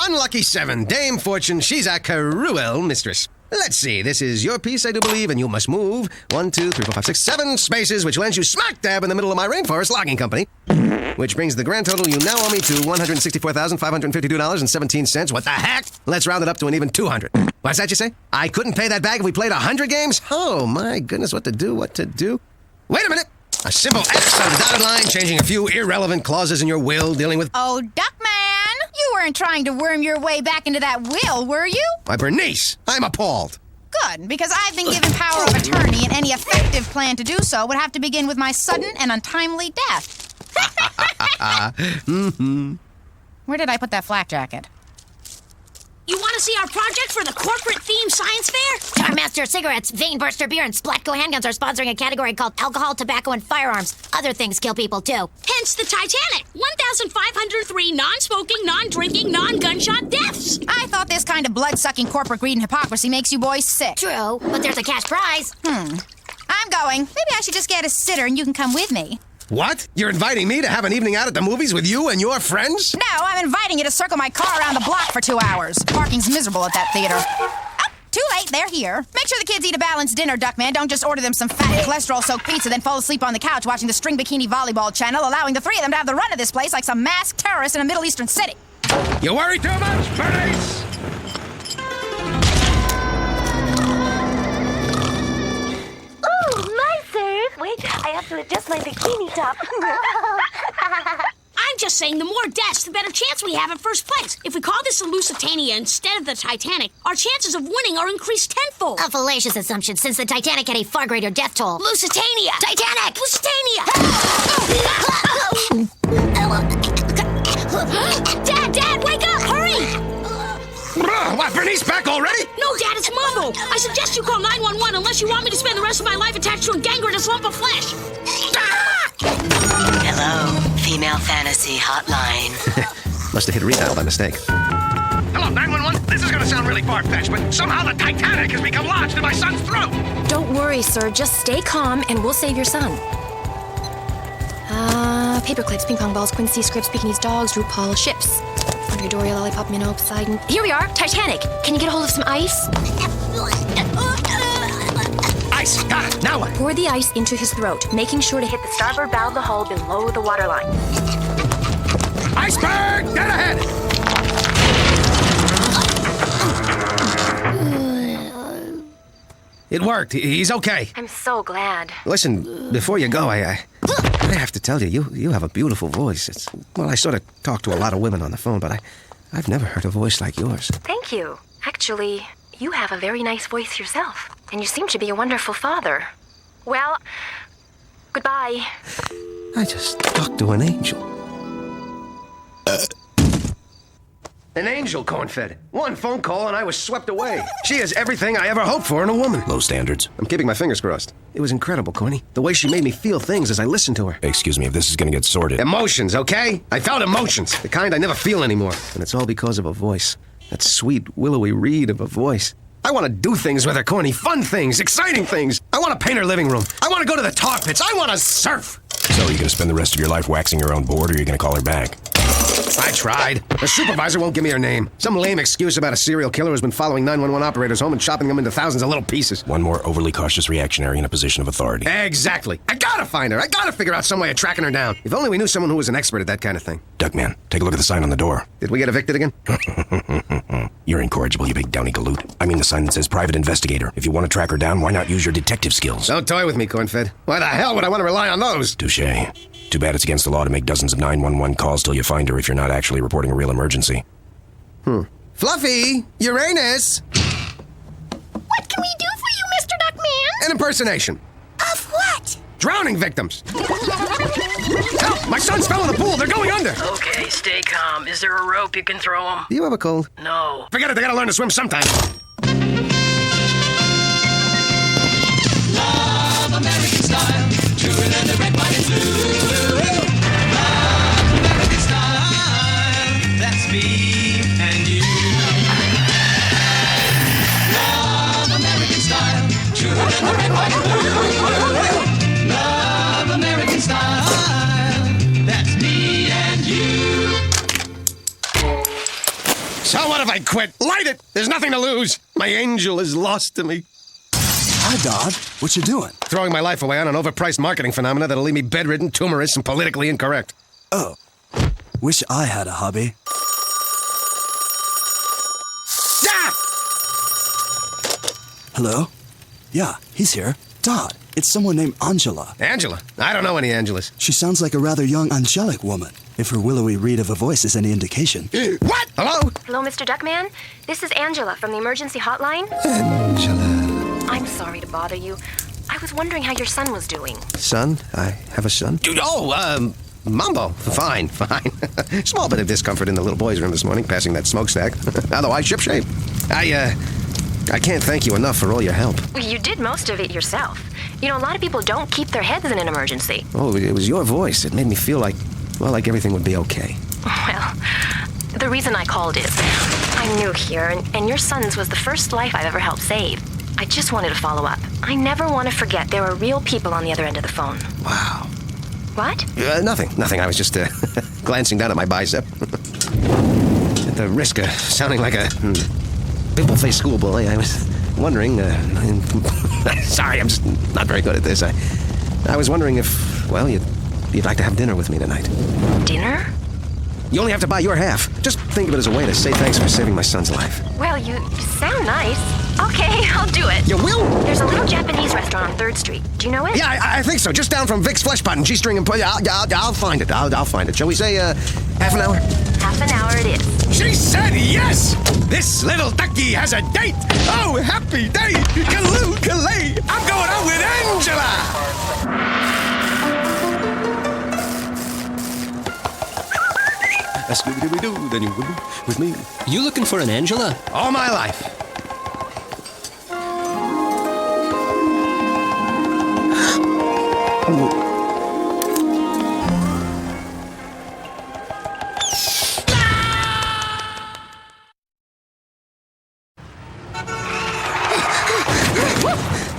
Lucky 7, Dame Fortune, she's a cruel mistress. Let's see, this is your piece, I do believe, and you must move 1, 2, 3, 4, 5, 6, 7 spaces, which lands you smack dab in the middle of my rainforest logging company. Which brings the grand total you now owe me to $164,552.17. What the heck? Let's round it up to an even 200. What's that you say? I couldn't pay that back if we played 100 games? Oh, my goodness, what to do? Wait a minute. A simple X on the dotted line, changing a few irrelevant clauses in your will, dealing with... Oh, Duckman! You weren't trying to worm your way back into that will, were you? Why, Bernice, I'm appalled. Good, because I've been given power of attorney, and any effective plan to do so would have to begin with my sudden and untimely death. Where did I put that flak jacket? You want to see our project for the corporate-themed science fair? Starmaster Cigarettes, Vein Burster Beer, and Splatco Handguns are sponsoring a category called Alcohol, Tobacco, and Firearms. Other things kill people, too. Hence the Titanic. 1,503 non-smoking, non-drinking, non-gunshot deaths. I thought this kind of blood-sucking corporate greed and hypocrisy makes you boys sick. True, but there's a cash prize. I'm going. Maybe I should just get a sitter and you can come with me. What? You're inviting me to have an evening out at the movies with you and your friends? No, I'm inviting you to circle my car around the block for 2 hours. Parking's miserable at that theater. Oh, too late, they're here. Make sure the kids eat a balanced dinner, Duckman. Don't just order them some fat cholesterol-soaked pizza, then fall asleep on the couch watching the string bikini volleyball channel, allowing the three of them to have the run of this place like some masked terrorists in a Middle Eastern city. You worry too much, Bernice! Wait, I have to adjust my bikini top. I'm just saying the more deaths, the better chance we have at first place. If we call this the Lusitania instead of the Titanic, our chances of winning are increased tenfold. A fallacious assumption, since the Titanic had a far greater death toll. Lusitania! Titanic! Lusitania! Dad, wake up! Hurry! What, Bernice back already? No, Dad, it's Mumbo. I suggest you call 911 unless you want me to spend the rest of my life attached to a gangrenous lump of flesh. Hello, female fantasy hotline. Must have hit redial by mistake. Hello, 911. This is going to sound really far-fetched, but somehow the Titanic has become lodged in my son's throat. Don't worry, sir. Just stay calm, and we'll save your son. Paper clips, ping pong balls, Quincy, scripts, Pekingese dogs, RuPaul, ships. Andre, Dory, Lollipop, Minnow, Poseidon. Here we are, Titanic. Can you get a hold of some ice? Ice, got it. Now what? Pour the ice into his throat, making sure to hit the starboard bow of the hull below the waterline. Iceberg, dead ahead! It worked. He's okay. I'm so glad. Listen, before you go, I have to tell you, you have a beautiful voice. I sort of talk to a lot of women on the phone, but I've never heard a voice like yours. Thank you. Actually, you have a very nice voice yourself, and you seem to be a wonderful father. Well, goodbye. I just talked to an angel. An angel, corn-fed. One phone call and I was swept away. She is everything I ever hoped for in a woman. Low standards. I'm keeping my fingers crossed. It was incredible, Corny. The way she made me feel things as I listened to her. Excuse me, if this is gonna get sorted. Emotions, okay? I felt emotions. The kind I never feel anymore. And it's all because of a voice. That sweet, willowy reed of a voice. I want to do things with her, Corny. Fun things, exciting things. I want to paint her living room. I want to go to the tar pits. I want to surf. So you gonna spend the rest of your life waxing your own board, or are you gonna call her back? I tried. The supervisor won't give me her name. Some lame excuse about a serial killer who's been following 911 operators home and chopping them into thousands of little pieces. One more overly cautious reactionary in a position of authority. Exactly. I gotta find her. I gotta figure out some way of tracking her down. If only we knew someone who was an expert at that kind of thing. Duckman, take a look at the sign on the door. Did we get evicted again? You're incorrigible, you big downy galoot. I mean the sign that says private investigator. If you want to track her down, why not use your detective skills? Don't toy with me, cornfed. Why the hell would I want to rely on those? Touché. Too bad it's against the law to make dozens of 911 calls till you find her if you're not actually reporting a real emergency. Fluffy! Uranus! What can we do for you, Mr. Duckman? An impersonation. Of what? Drowning victims! Help! My son's fell in the pool! full. They're going under. Okay, stay calm. Is there a rope you can throw them? Do you have a cold? No. Forget it. They gotta learn to swim sometime. Love American style. Truer than the red, white, and blue. Love American style. That's me and you. Love American style. Truer than the red, white, and blue. Love American style. That's me and you. So what if I quit? Light it! There's nothing to lose. My angel is lost to me. Hi, Dodd. What you doing? Throwing my life away on an overpriced marketing phenomena that'll leave me bedridden, tumorous, and politically incorrect. Oh. Wish I had a hobby. Ah! Hello? Yeah, he's here. Dodd, it's someone named Angela. Angela? I don't know any Angelas. She sounds like a rather young, angelic woman, if her willowy reed of a voice is any indication. What? Hello? Hello, Mr. Duckman. This is Angela from the emergency hotline. Angela. I'm sorry to bother you. I was wondering how your son was doing. Son? I have a son? Mambo. Fine. Small bit of discomfort in the little boy's room this morning, passing that smokestack. Otherwise, shipshape. I can't thank you enough for all your help. You did most of it yourself. You know, a lot of people don't keep their heads in an emergency. Oh, it was your voice. It made me feel like everything would be okay. Well, the reason I called is I'm new here, and your son's was the first life I've ever helped save. I just wanted to follow up. I never want to forget there are real people on the other end of the phone. Wow. What? Nothing. I was just glancing down at my bicep. At the risk of sounding like a pimple-faced schoolboy, I was wondering... sorry, I'm just not very good at this. I was wondering if, well, you'd like to have dinner with me tonight. Dinner? You only have to buy your half. Just think of it as a way to say thanks for saving my son's life. Well, you sound nice. Okay, I'll do it. You will? There's a little Japanese restaurant on 3rd Street. Do you know it? Yeah, I think so. Just down from Vic's Flesh Pot and G-String and... I'll find it. I'll find it. Shall we say, half an hour? Half an hour it is. She said yes! This little ducky has a date! Oh, happy day! Kaloo, kalay! I'm going out with Angela! Scooby-Dooby-Doo, then you will with me. You looking for an Angela? All my life.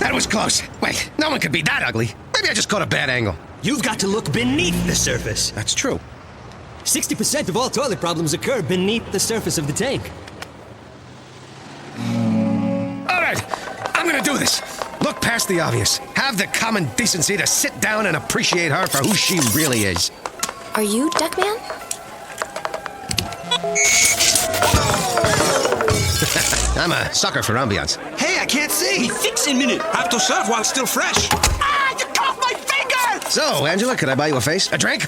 That was close. Wait, no one could be that ugly. Maybe I just caught a bad angle. You've got to look beneath the surface. That's true. 60% of all toilet problems occur beneath the surface of the tank. All right, I'm gonna do this. Look past the obvious. Have the common decency to sit down and appreciate her for who she really is. Are you Duckman? I'm a sucker for ambiance. Hey, I can't see. We fix in minute. Have to serve while it's still fresh. Ah, you caught my finger! So, Angela, could I buy you a face? A drink?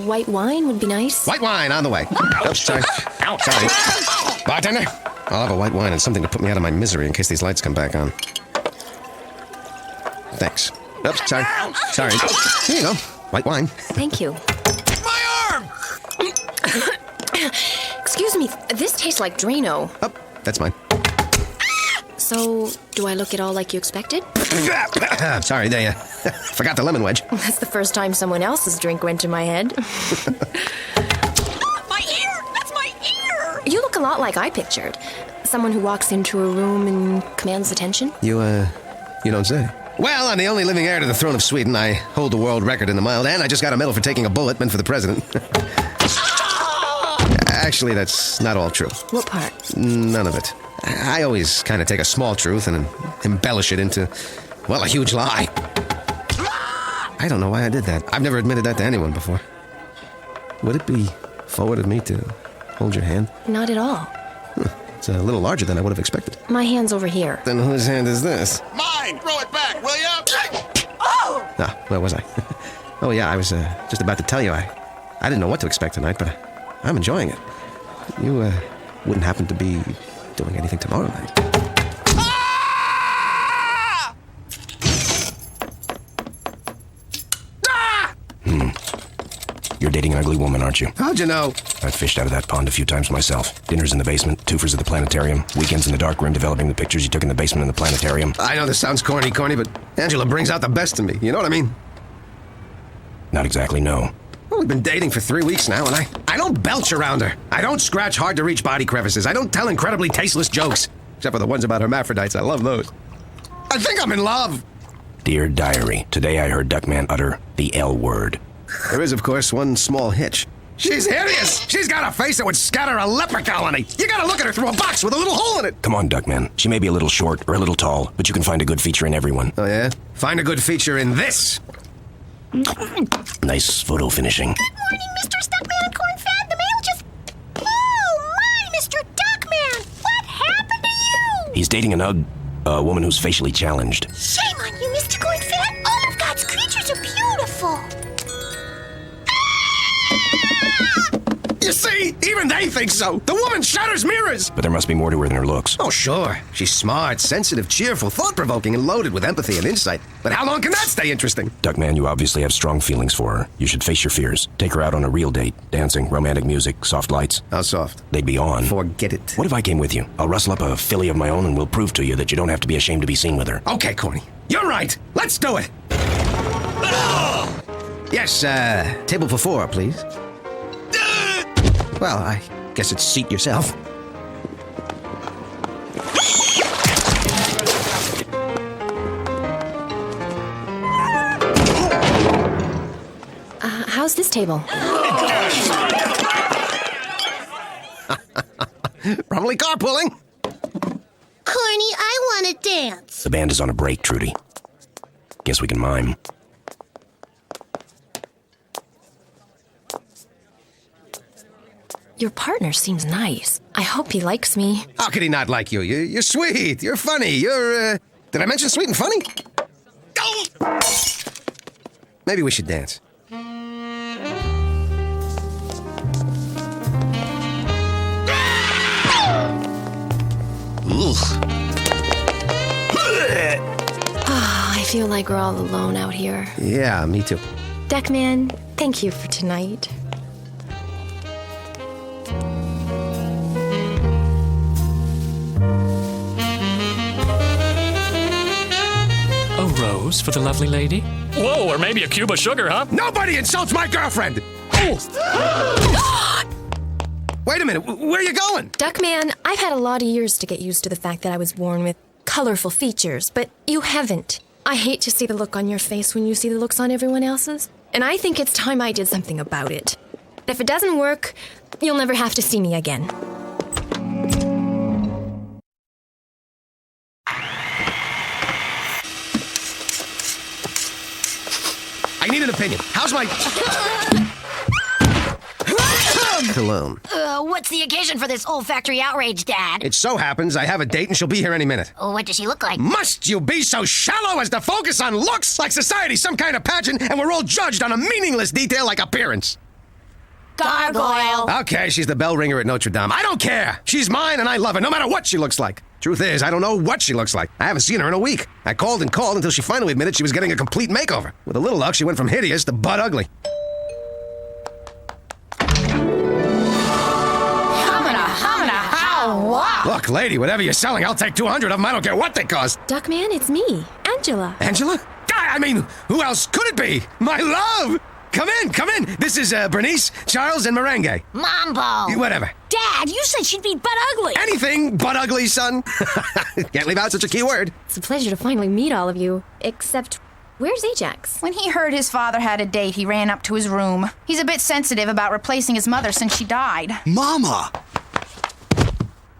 White wine would be nice. White wine on the way. Oh, sorry. Sorry. Bartender, I'll have a white wine and something to put me out of my misery in case these lights come back on. Thanks. Oops, sorry. Sorry. Here you go. White wine. Thank you. My arm! Excuse me, this tastes like Drano. Oh, that's mine. So, do I look at all like you expected? Sorry, they forgot the lemon wedge. That's the first time someone else's drink went to my head. My ear! That's my ear! You look a lot like I pictured. Someone who walks into a room and commands attention. You don't say. Well, I'm the only living heir to the throne of Sweden. I hold the world record in the mild, and I just got a medal for taking a bullet meant for the president. Actually, that's not all true. What part? None of it. I always kind of take a small truth and embellish it into, well, a huge lie. I don't know why I did that. I've never admitted that to anyone before. Would it be forward of me to hold your hand? Not at all. It's a little larger than I would have expected. My hand's over here. Then whose hand is this? Mine! Throw it back, will ya? Oh! Ah, where was I? Oh, yeah, I was just about to tell you I didn't know what to expect tonight, but I'm enjoying it. You wouldn't happen to be doing anything tomorrow night. Ah! Ah! You're dating an ugly woman, aren't you? How'd you know? I've fished out of that pond a few times myself. Dinners in the basement, twofers at the planetarium, weekends in the dark room developing the pictures you took in the basement and the planetarium. I know this sounds corny, but Angela brings out the best in me. You know what I mean? Not exactly, no. Well, we've been dating for 3 weeks now, and I don't belch around her. I don't scratch hard-to-reach body crevices. I don't tell incredibly tasteless jokes. Except for the ones about hermaphrodites. I love those. I think I'm in love. Dear Diary, today I heard Duckman utter the L word. There is, of course, one small hitch. She's hideous! She's got a face that would scatter a leper colony! You gotta look at her through a box with a little hole in it! Come on, Duckman. She may be a little short or a little tall, but you can find a good feature in everyone. Oh, yeah? Find a good feature in this! Nice photo finishing. Good morning, Mr. Stuckman Cornfed. The mail just... Oh, my, Mr. Duckman! What happened to you? He's dating a woman who's facially challenged. Shame on you, Mr. Cornfed. All of God's creatures are beautiful. You see? Even they think so! The woman shatters mirrors! But there must be more to her than her looks. Oh, sure. She's smart, sensitive, cheerful, thought-provoking, and loaded with empathy and insight. But how long can that stay interesting? Duckman, you obviously have strong feelings for her. You should face your fears. Take her out on a real date. Dancing, romantic music, soft lights. How soft? They'd be on. Forget it. What if I came with you? I'll rustle up a filly of my own and we'll prove to you that you don't have to be ashamed to be seen with her. Okay, Corny. You're right. Let's do it. Yes, table for 4, please. Well, I guess it's seat yourself. How's this table? Probably carpooling. Corny, I want to dance. The band is on a break, Trudy. Guess we can mime. Your partner seems nice. I hope he likes me. How could he not like you? You're sweet. You're funny. You're, Did I mention sweet and funny? Oh! Maybe we should dance. I feel like we're all alone out here. Yeah, me too. Duckman, thank you for tonight. A rose for the lovely lady? Whoa, or maybe a cube of sugar, huh? Nobody insults my girlfriend! Wait a minute, where are you going? Duckman, I've had a lot of years to get used to the fact that I was born with colorful features, but you haven't. I hate to see the look on your face when you see the looks on everyone else's, and I think it's time I did something about it. If it doesn't work, you'll never have to see me again. I need an opinion. How's my... Cologne. What's the occasion for this olfactory outrage, Dad? It so happens I have a date and she'll be here any minute. What does she look like? Must you be so shallow as to focus on looks like society's some kind of pageant and we're all judged on a meaningless detail like appearance? Gargoyle. Okay, she's the bell ringer at Notre Dame. I don't care. She's mine and I love her, no matter what she looks like. Truth is, I don't know what she looks like. I haven't seen her in a week. I called and called until she finally admitted she was getting a complete makeover. With a little luck, she went from hideous to butt ugly. Wow. Look, lady, whatever you're selling, I'll take 200 of them. I don't care what they cost. Duckman, it's me, Angela. Angela? I mean, who else could it be? My love! Come in. This is Bernice, Charles, and Merengue. Mambo. Whatever. Dad, you said she'd be butt ugly. Anything but ugly, son. Can't leave out such a key word. It's a pleasure to finally meet all of you, except... Where's Ajax? When he heard his father had a date, he ran up to his room. He's a bit sensitive about replacing his mother since she died. Mama!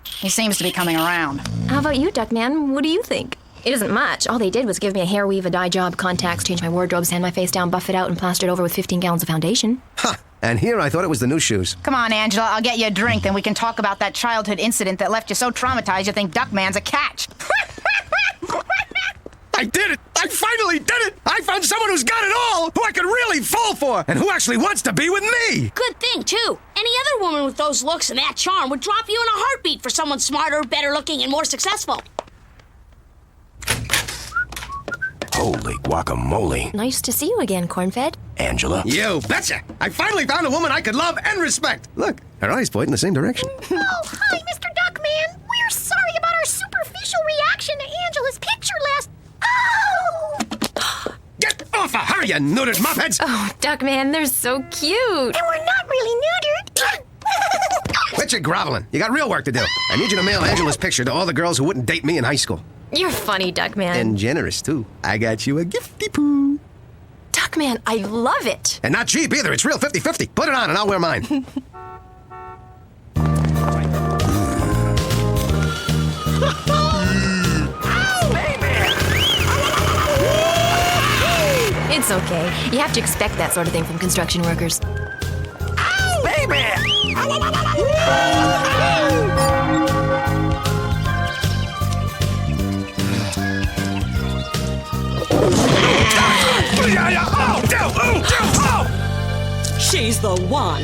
He seems to be coming around. How about you, Duckman? What do you think? It isn't much. All they did was give me a hair weave, a dye job, contacts, change my wardrobe, sand my face down, buff it out, and plaster it over with 15 gallons of foundation. Huh. And here I thought it was the new shoes. Come on, Angela, I'll get you a drink, then we can talk about that childhood incident that left you so traumatized you think Duckman's a catch. I did it! I finally did it! I found someone who's got it all, who I could really fall for, and who actually wants to be with me! Good thing, too. Any other woman with those looks and that charm would drop you in a heartbeat for someone smarter, better looking, and more successful. Holy guacamole. Nice to see you again, Cornfed. Angela? You betcha! I finally found a woman I could love and respect. Look, her eyes point in the same direction. Oh, hi, Mr. Duckman. We're sorry about our superficial reaction to Angela's picture last... Oh! Get off of her, you neutered muffheads! Oh, Duckman, they're so cute. And we're not really neutered. Quit your groveling. You got real work to do. I need you to mail Angela's picture to all the girls who wouldn't date me in high school. You're funny, Duckman. And generous, too. I got you a gifty poo. Duckman, I love it. And not cheap either. It's real 50-50. Put it on and I'll wear mine. It's okay. You have to expect that sort of thing from construction workers. Ow! Baby! She's the one.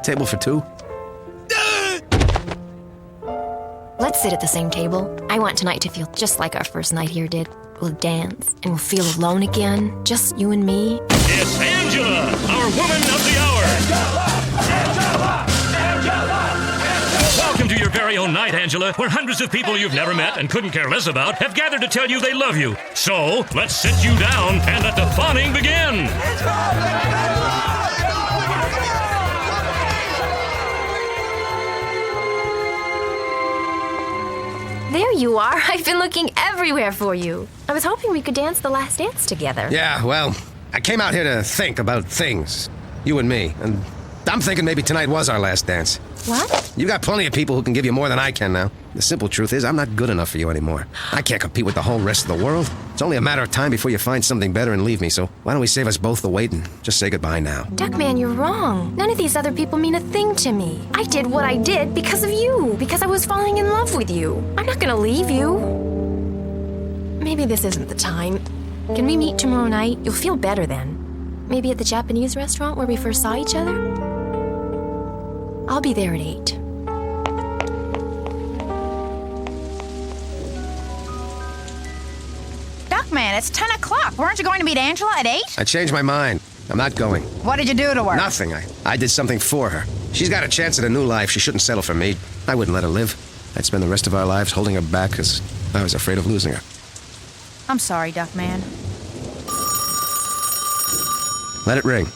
Table for two? Let's sit at the same table. I want tonight to feel just like our first night here did. We'll dance, and we'll feel alone again. Just you and me. It's Angela, our woman of the hour. Welcome to your very own night, Angela, where hundreds of people you've never met and couldn't care less about have gathered to tell you they love you. So, let's sit you down and let the fawning begin. There you are. I've been looking everywhere for you. I was hoping we could dance the last dance together. Yeah, well, I came out here to think about things. You and me. And I'm thinking maybe tonight was our last dance. What? You got plenty of people who can give you more than I can now. The simple truth is I'm not good enough for you anymore. I can't compete with the whole rest of the world. It's only a matter of time before you find something better and leave me, so why don't we save us both the wait and just say goodbye now? Duckman, you're wrong. None of these other people mean a thing to me. I did what I did because of you, because I was falling in love with you. I'm not gonna leave you. Maybe this isn't the time. Can we meet tomorrow night? You'll feel better then. Maybe at the Japanese restaurant where we first saw each other? I'll be there at 8. Duckman, it's 10 o'clock. Weren't you going to meet Angela at 8? I changed my mind. I'm not going. What did you do to her? Nothing. I did something for her. She's got a chance at a new life. She shouldn't settle for me. I wouldn't let her live. I'd spend the rest of our lives holding her back because I was afraid of losing her. I'm sorry, Duckman. Let it ring.